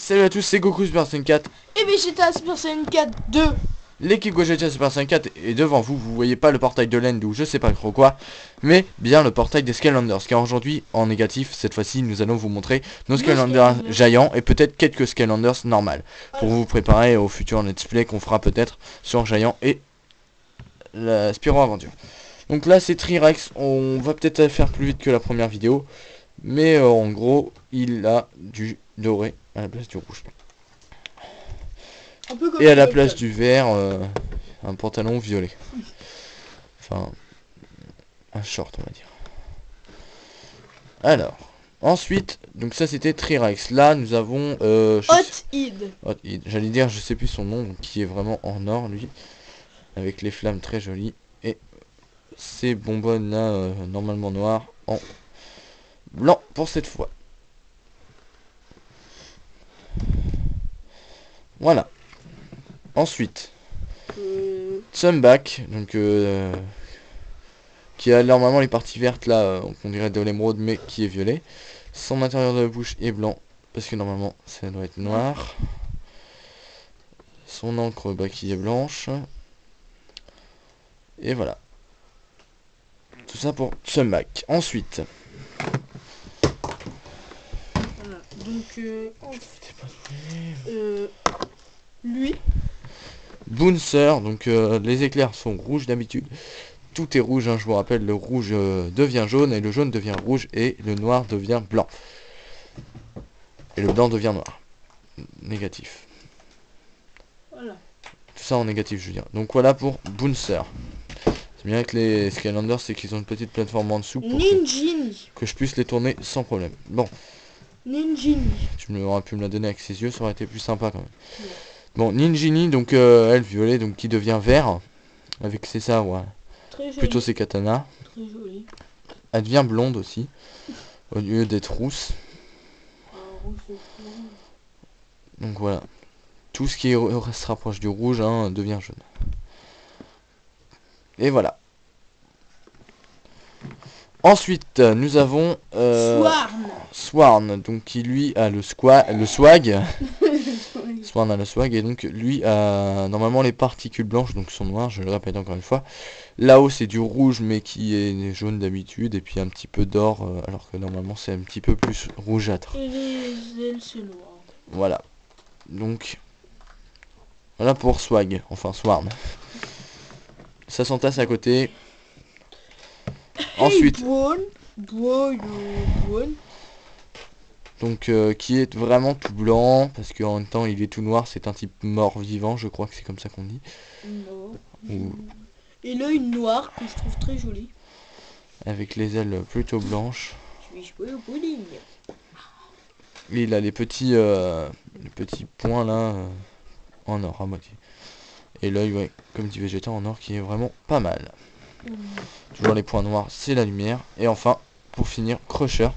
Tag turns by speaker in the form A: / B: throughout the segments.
A: Salut à tous, c'est Goku Super Saiyan 4
B: et Vegeta Super Saiyan 4 2.
A: L'équipe Gogeta Super Saiyan 4 est devant vous. Vous voyez pas le portail de l'End ou je sais pas trop quoi, mais bien le portail des Skylanders. Car aujourd'hui, en négatif, cette fois-ci, nous allons vous montrer nos Skylanders géants et peut-être quelques Skylanders normales. Pour vous préparer au futur let's play qu'on fera peut-être sur Giant et la Spyro Aventure. Donc là, c'est Trirex. On va peut-être faire plus vite que la première vidéo. Mais en gros, il a du doré à la place du rouge.
B: Un peu comme
A: et à la place du vert, un pantalon violet. Enfin, un short, on va dire. Alors, ensuite, donc ça c'était Trirex. Là, nous avons
B: Hot Id.
A: J'allais dire, je sais plus son nom, donc, qui est vraiment en or, lui. Avec les flammes très jolies. Et ces bonbonnes là, normalement noires, en blanc pour cette fois. Voilà. Ensuite, Tsumback, donc qui a normalement les parties vertes là, on dirait de l'émeraude, mais qui est violet. Son intérieur de la bouche est blanc, parce que normalement ça doit être noir. Son encre qui est blanche. Et voilà. Tout ça pour Tsumback. Ensuite.
B: Voilà. Donc lui.
A: Bouncer, donc les éclairs sont rouges d'habitude. Tout est rouge, hein, je vous rappelle, le rouge devient jaune, et le jaune devient rouge, et le noir devient blanc. Et le blanc devient noir. Négatif.
B: Voilà.
A: Tout ça en négatif, je veux dire. Donc voilà pour Bouncer. C'est bien avec les Skylanders, c'est qu'ils ont une petite plateforme en dessous pour que je puisse les tourner sans problème. Bon.
B: Ninjini.
A: Tu m'aurais pu me la donner avec ses yeux, ça aurait été plus sympa quand même. Ouais. Bon, Ninjini, donc elle violet, donc qui devient vert. Avec ses sabres, ouais. Plutôt ses katanas.
B: Très joli.
A: Elle devient blonde aussi, au lieu d'être rousse. Donc voilà. Tout ce qui se rapproche du rouge, hein, devient jaune. Et voilà. Ensuite, nous avons Swarn, donc qui lui a le swag. Swarn a le swag, et donc lui a normalement les particules blanches, donc sont noires, je le répète encore une fois. Là-haut c'est du rouge mais qui est jaune d'habitude, et puis un petit peu d'or, alors que normalement c'est un petit peu plus rougeâtre.
B: Et les ailes c'est noir.
A: Voilà. Donc voilà pour swag, enfin Swarn. Ça s'entasse à côté. Ensuite, donc qui est vraiment tout blanc, parce qu'en même temps il est tout noir, c'est un type mort vivant, je crois que c'est comme ça qu'on dit.
B: Ou... Et l'œil noir que je trouve très joli.
A: Avec les ailes plutôt blanches. Et il a les petits points là en or à moitié. Et l'œil, ouais, comme dit Vegeta, en or, qui est vraiment pas mal. Toujours les points noirs, c'est la lumière. Et enfin, pour finir, Crusher,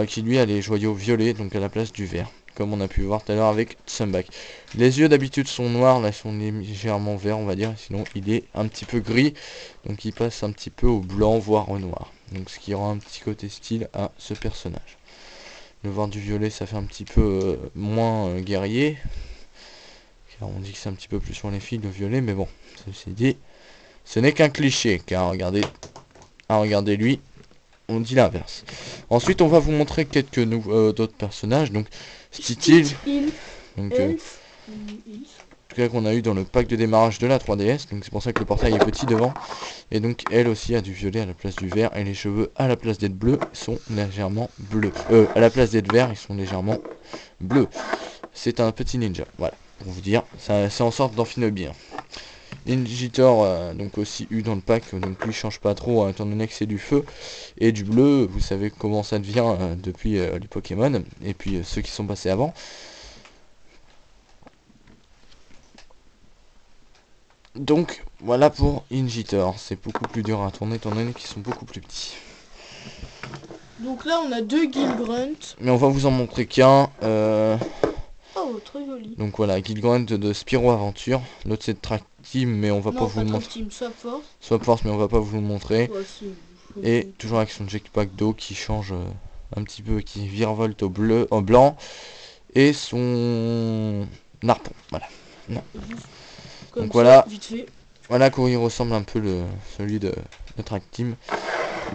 A: qui lui a les joyaux violets, donc à la place du vert, comme on a pu voir tout à l'heure avec Tsumback. Les yeux d'habitude sont noirs, là ils sont légèrement verts, on va dire, sinon il est un petit peu gris, donc il passe un petit peu au blanc, voire au noir. Donc ce qui rend un petit côté style à ce personnage. Le voir du violet, ça fait un petit peu moins guerrier. Car on dit que c'est un petit peu plus sur les filles le violet, mais bon, ceci dit, ce n'est qu'un cliché, car regardez lui, on dit l'inverse. Ensuite, on va vous montrer quelques d'autres personnages, donc Steel, donc en tout cas qu'on a eu dans le pack de démarrage de la 3DS, donc c'est pour ça que le portail est petit devant. Et donc elle aussi a du violet à la place du vert, et les cheveux à la place d'être bleus sont légèrement bleus. À la place d'être verts, ils sont légèrement bleus. C'est un petit ninja, voilà, pour vous dire, c'est en sorte d'en finir bien. Ingitor, donc aussi eu dans le pack, donc lui change pas trop, étant donné que c'est du feu et du bleu, vous savez comment ça devient depuis les Pokémon, et puis ceux qui sont passés avant. Donc voilà pour Ingitor, c'est beaucoup plus dur à tourner étant donné qu'ils sont beaucoup plus petits.
B: Donc là on a deux Gilgrunt. Mais
A: on va vous en montrer qu'un.
B: Oh, très joli.
A: Donc voilà, Gilgrunt de Spyro Aventure. L'autre c'est de Track Team, mais on va pas vous le montrer. Swap Force, mais on va pas vous le montrer. Ouais, si, et toujours avec son jetpack d'eau qui change un petit peu, qui virevolte au blanc. et son harpon. Voilà.
B: Comme
A: Donc
B: ça,
A: voilà.
B: vite fait.
A: Voilà quoi il ressemble un peu celui de notre Team.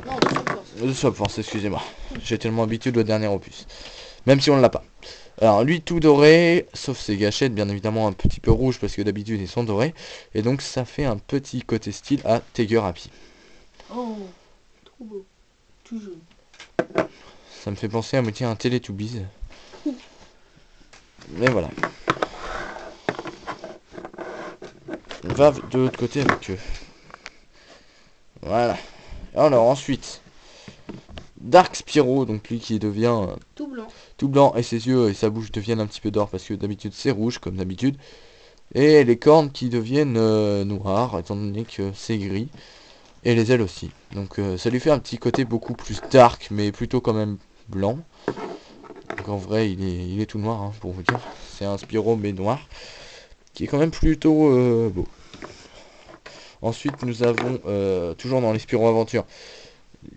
B: Non, de Swap Force.
A: De Swap Force, excusez-moi. J'ai tellement habitué au dernier opus. Même si on l'a pas. Alors lui tout doré, sauf ses gâchettes, bien évidemment un petit peu rouge parce que d'habitude ils sont dorés. Et donc ça fait un petit côté style à Tiger Happy.
B: Oh, trop beau. Tout jaune.
A: Ça me fait penser à un Teletubbies. Mais voilà. On va de l'autre côté avec eux. Voilà. Alors ensuite, Dark Spyro, donc lui qui devient tout blanc et ses yeux et sa bouche deviennent un petit peu d'or parce que d'habitude c'est rouge comme d'habitude. Et les cornes qui deviennent noires étant donné que c'est gris. Et les ailes aussi. Donc ça lui fait un petit côté beaucoup plus dark mais plutôt quand même blanc. Donc en vrai il est tout noir hein, pour vous dire. C'est un Spyro mais noir. Qui est quand même plutôt beau. Ensuite nous avons toujours dans les Spyro Aventure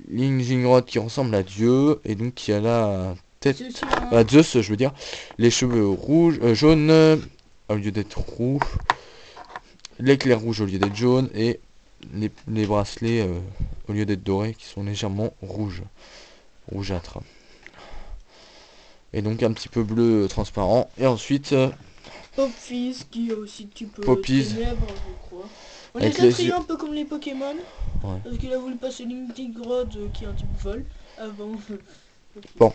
A: Ling Jingrod qui ressemble à Dieu et donc qui a la tête à Zeus je veux dire, les cheveux rouges, jaunes au lieu d'être rouges, l'éclair rouge au lieu d'être jaune et les bracelets au lieu d'être dorés qui sont légèrement rougeâtres. Et donc un petit peu bleu transparent et ensuite
B: Popfizz qui est aussi un petit peu
A: Popfizz,
B: ténèbres, je crois. On
A: avec
B: les a
A: les
B: triés
A: yeux
B: un peu comme les Pokémon.
A: Ouais.
B: Parce qu'il a voulu passer Limited Grod qui est un type vol avant.
A: Bon,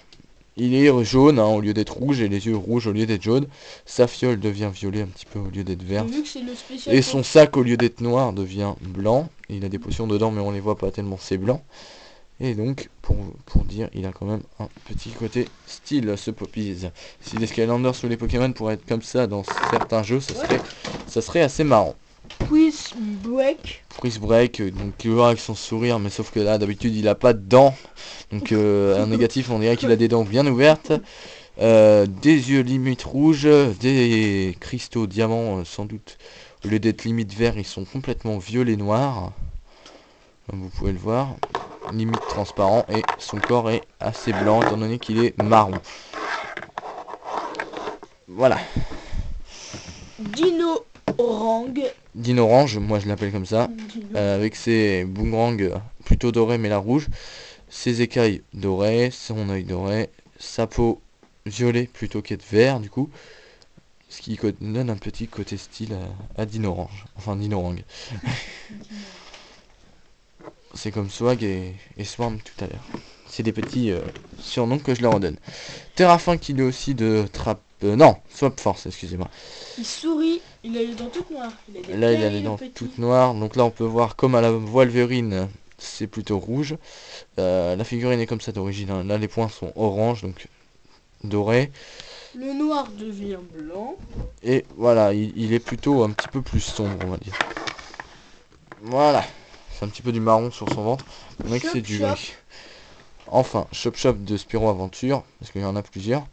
A: il est jaune hein, au lieu d'être rouge et les yeux rouges au lieu d'être jaunes. Sa fiole devient violet un petit peu au lieu d'être verte.
B: Vu que c'est le spécial
A: Et son sac au lieu d'être noir devient blanc. Il a des potions dedans mais on les voit pas tellement c'est blanc. Et donc pour dire il a quand même un petit côté style ce Poppies. Si les Skylanders ou les Pokémon pourraient être comme ça dans certains jeux, ça serait assez marrant.
B: Quiz Break.
A: Quiz Break, donc il va avec son sourire, mais sauf que là d'habitude il a pas de dents. Donc un négatif on dirait qu'il a des dents bien ouvertes. Des yeux limite rouges, des cristaux diamants sans doute. Au lieu d'être limite vert, ils sont complètement violets noirs. Comme vous pouvez le voir. Limite transparent et son corps est assez blanc étant donné qu'il est marron. Voilà.
B: Dino Orang.
A: Dino Orange, moi je l'appelle comme ça. Avec ses boomerangs plutôt dorés mais la rouge. Ses écailles dorées, son œil doré, sa peau violet plutôt qu'être vert du coup. Ce qui donne un petit côté style à Dino Orange. Enfin Dino Orang. C'est comme Swag et Swarm tout à l'heure. C'est des petits surnoms que je leur redonne. Terrafin qui est aussi de Trap... non, Swap Force, excusez-moi.
B: Il sourit, il a les dents toutes noires.
A: Là il a les dents toutes noires. Donc là on peut voir comme à la Wolverine, c'est plutôt rouge. La figurine est comme ça d'origine. Hein. Là les points sont orange, donc doré.
B: Le noir devient blanc.
A: Et voilà, il est plutôt un petit peu plus sombre on va dire. Voilà. C'est un petit peu du marron sur son ventre. On a que c'est du gris. Enfin, Chop Chop de Spyro Aventure, parce qu'il y en a plusieurs,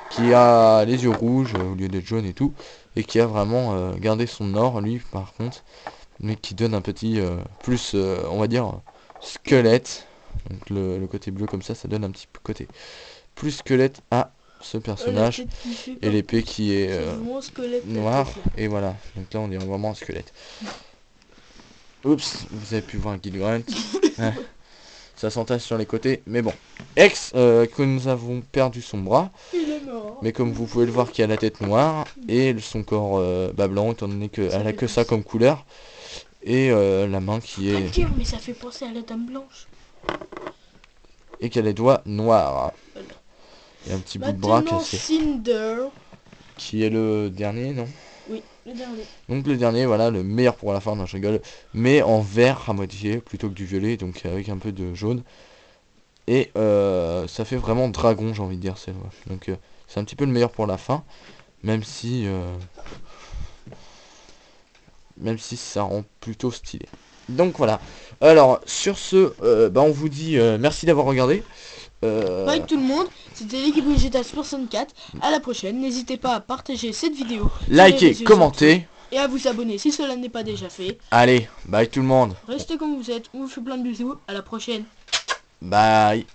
A: qui a les yeux rouges au lieu d'être jaune et tout, et qui a vraiment gardé son or, lui par contre, mais qui donne un petit plus, on va dire, squelette. Donc le côté bleu comme ça donne un petit peu côté plus squelette à ce personnage, et l'épée qui est noire, et voilà. Donc là on dirait vraiment un squelette. Oups, vous avez pu voir un Guild Grunt. Ça s'entasse sur les côtés, mais bon. Ex, que nous avons perdu son bras.
B: Il est mort.
A: Mais comme vous pouvez le voir, qui a la tête noire et son corps blanc, étant donné qu'elle a que ça comme couleur. Et la main qui est...
B: mais ça fait penser à la Dame Blanche.
A: Et qui a les doigts noirs. Voilà. Et un petit bout de bras cassé.
B: Cinder.
A: Qui est le dernier, non?
B: Oui, le dernier.
A: Donc le dernier, voilà, le meilleur pour la fin, non je rigole. Mais en vert à moitié, plutôt que du violet, donc avec un peu de jaune. Et ça fait vraiment dragon, j'ai envie de dire, celle-là. Donc c'est un petit peu le meilleur pour la fin. Même si ça rend plutôt stylé. Donc voilà. Alors sur ce, on vous dit merci d'avoir regardé.
B: Bye tout le monde, c'était l'équipe Vegeta 64. À la prochaine, n'hésitez pas à partager cette vidéo,
A: liker, commenter
B: et à vous abonner si cela n'est pas déjà fait.
A: Allez, bye tout le monde.
B: Restez comme vous êtes, on vous fait plein de bisous, à la prochaine.
A: Bye.